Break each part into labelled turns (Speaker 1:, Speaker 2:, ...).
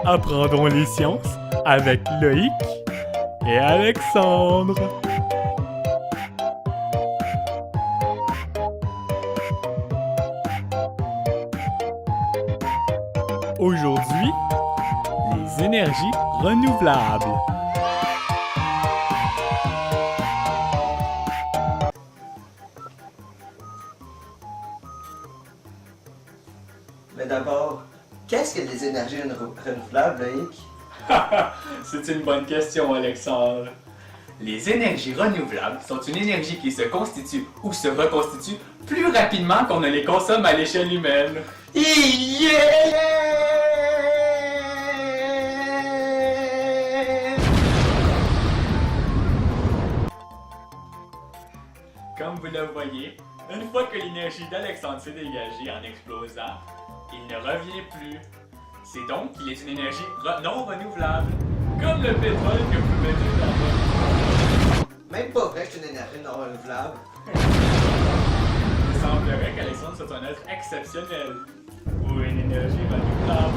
Speaker 1: Apprendons les sciences avec Loïc et Alexandre. Aujourd'hui, les énergies renouvelables.
Speaker 2: Mais d'abord, qu'est-ce que les énergies renouvelables, Loïc?
Speaker 3: C'est une bonne question, Alexandre. Les énergies renouvelables sont une énergie qui se constitue ou se reconstitue plus rapidement qu'on ne les consomme à l'échelle humaine.
Speaker 2: Yeah!
Speaker 3: Comme vous le voyez, une fois que l'énergie d'Alexandre s'est dégagée en explosant, il ne revient plus. C'est donc qu'il est une énergie non renouvelable, comme le pétrole que vous mettez dans votre...
Speaker 2: Même pas vrai que c'est une énergie non renouvelable.
Speaker 3: Il semblerait qu'Alexandre soit un être exceptionnel, ou une énergie renouvelable.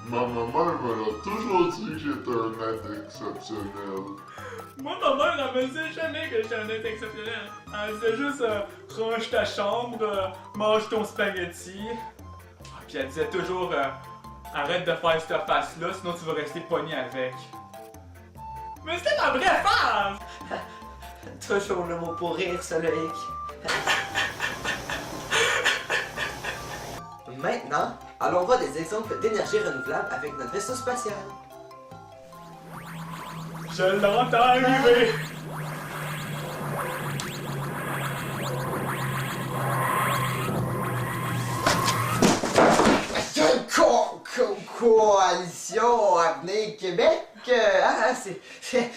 Speaker 4: Ma maman m'a toujours dit que j'étais un être exceptionnel.
Speaker 3: Moi, ma mère, elle me disait jamais que j'étais un être exceptionnel. Elle disait juste range ta chambre, mange ton spaghetti. Puis elle disait toujours arrête de faire cette face-là, sinon tu vas rester pogné avec. Mais c'était ma vraie face!
Speaker 2: Toujours le mot pour rire, ça, Loïc. Maintenant, allons voir des exemples d'énergie renouvelable avec notre vaisseau spatial.
Speaker 3: Je l'entends arriver!
Speaker 2: Coalition Avenir Québec!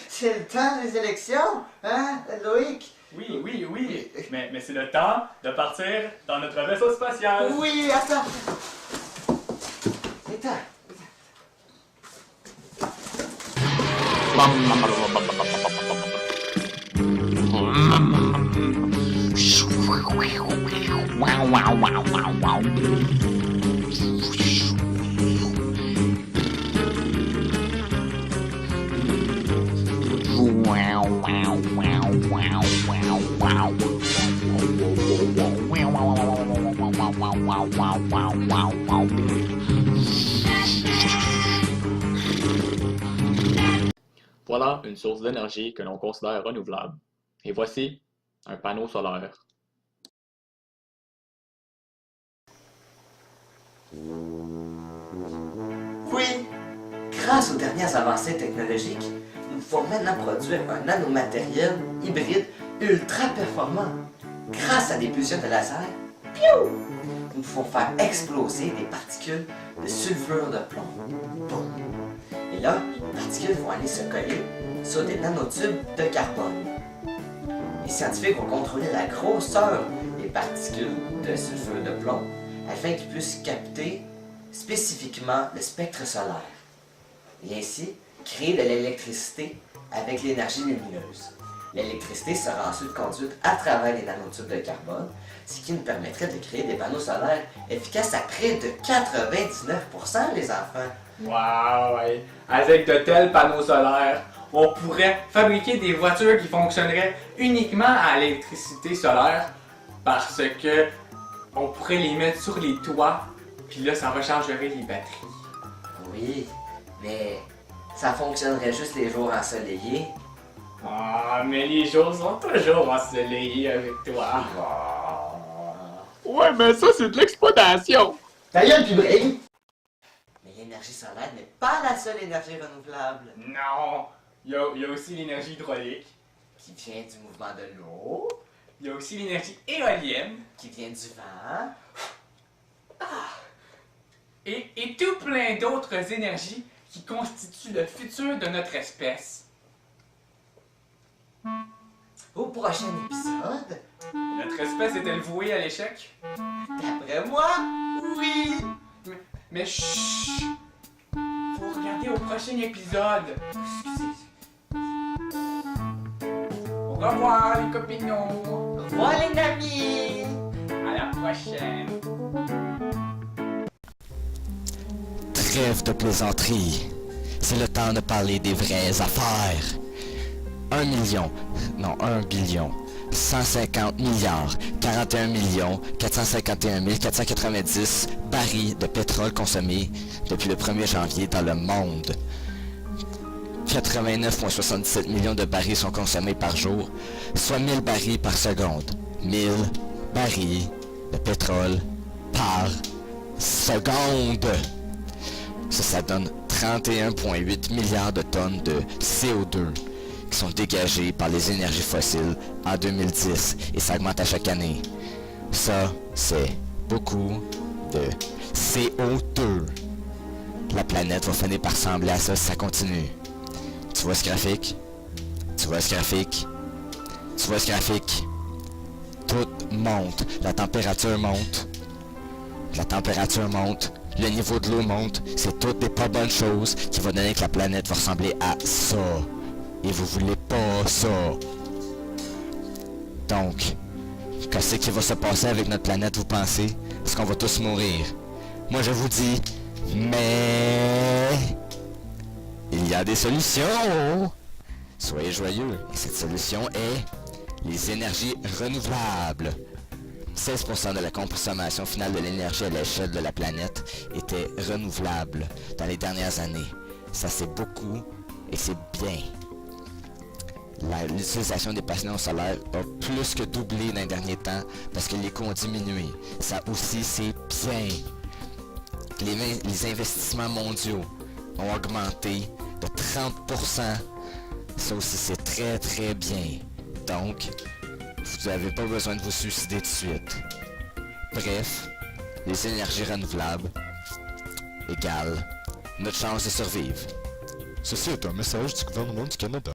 Speaker 2: C'est le temps des élections, hein, Loïc?
Speaker 3: Oui. Mais c'est le temps de partir dans notre vaisseau spatial.
Speaker 2: Oui, attends! Attends!
Speaker 3: Voilà une source d'énergie que l'on considère renouvelable. Et voici un panneau solaire.
Speaker 2: Oui! Grâce aux dernières avancées technologiques, nous pouvons maintenant produire un nanomatériel hybride ultra performant. Grâce à des pulsions de laser, piou! Nous pouvons faire exploser des particules de sulfure de plomb. Boum! Et là, les particules vont aller se coller sur des nanotubes de carbone. Les scientifiques vont contrôler la grosseur des particules de sulfure de plomb afin qu'ils puissent capter spécifiquement le spectre solaire et ainsi créer de l'électricité avec l'énergie lumineuse. L'électricité sera ensuite conduite à travers les nanotubes de carbone, ce qui nous permettrait de créer des panneaux solaires efficaces à près de 99%, les enfants.
Speaker 3: Wow! Avec de tels panneaux solaires, on pourrait fabriquer des voitures qui fonctionneraient uniquement à l'électricité solaire parce que on pourrait les mettre sur les toits, puis là, ça rechargerait les batteries.
Speaker 2: Oui, mais ça fonctionnerait juste les jours ensoleillés.
Speaker 3: Ah, mais les jours sont toujours ensoleillés avec toi.
Speaker 1: Ouais, mais ça, c'est de l'exploitation.
Speaker 2: Ta gueule, puis brille! Mais l'énergie solaire n'est pas la seule énergie renouvelable
Speaker 3: Non! Il y a aussi l'énergie hydraulique.
Speaker 2: qui vient du mouvement de l'eau,
Speaker 3: Il y a aussi l'énergie éolienne.
Speaker 2: qui vient du vent.
Speaker 3: Et tout plein d'autres énergies qui constituent le futur de notre espèce.
Speaker 2: Au prochain épisode,
Speaker 3: Notre espèce est-elle vouée à l'échec?
Speaker 2: d'après moi, oui!
Speaker 3: Mais chut! Faut regarder au prochain épisode.
Speaker 2: Excusez.
Speaker 3: Au revoir les copinons.
Speaker 2: Au revoir les amis!
Speaker 3: À la prochaine.
Speaker 5: Trêve de plaisanterie. C'est le temps de parler des vraies affaires. 1 billion, 150 milliards, 41 451 490 barils de pétrole consommés depuis le 1er janvier dans le monde. 89,77 millions de barils sont consommés par jour, soit 1000 barils par seconde. 1000 barils de pétrole par seconde. Ça donne 31,8 milliards de tonnes de CO2 qui sont dégagées par les énergies fossiles en 2010 et ça augmente à chaque année. Ça, c'est beaucoup de CO2. La planète va finir par ressembler à ça si ça continue. Tu vois ce graphique? Tu vois ce graphique? Tu vois ce graphique? Tout monte. La température monte. La température monte. Le niveau de l'eau monte. C'est toutes des pas bonnes choses qui vont donner que la planète va ressembler à ça. Et vous voulez pas ça. Donc, qu'est-ce qui va se passer avec notre planète, vous pensez? Est-ce qu'on va tous mourir? Moi, je vous dis, mais il y a des solutions. Soyez joyeux. Et cette solution est les énergies renouvelables. 16% de la consommation finale de l'énergie à l'échelle de la planète était renouvelable dans les dernières années. Ça, c'est beaucoup et c'est bien. L'utilisation des panneaux solaires a plus que doublé dans les derniers temps parce que les coûts ont diminué. Ça aussi, c'est bien. Les investissements mondiaux ont augmenté de 30%. Ça aussi, c'est très très bien. Donc, vous n'avez pas besoin de vous suicider tout de suite. Bref, les énergies renouvelables égale notre chance de survivre.
Speaker 6: Ceci est un message du gouvernement du Canada.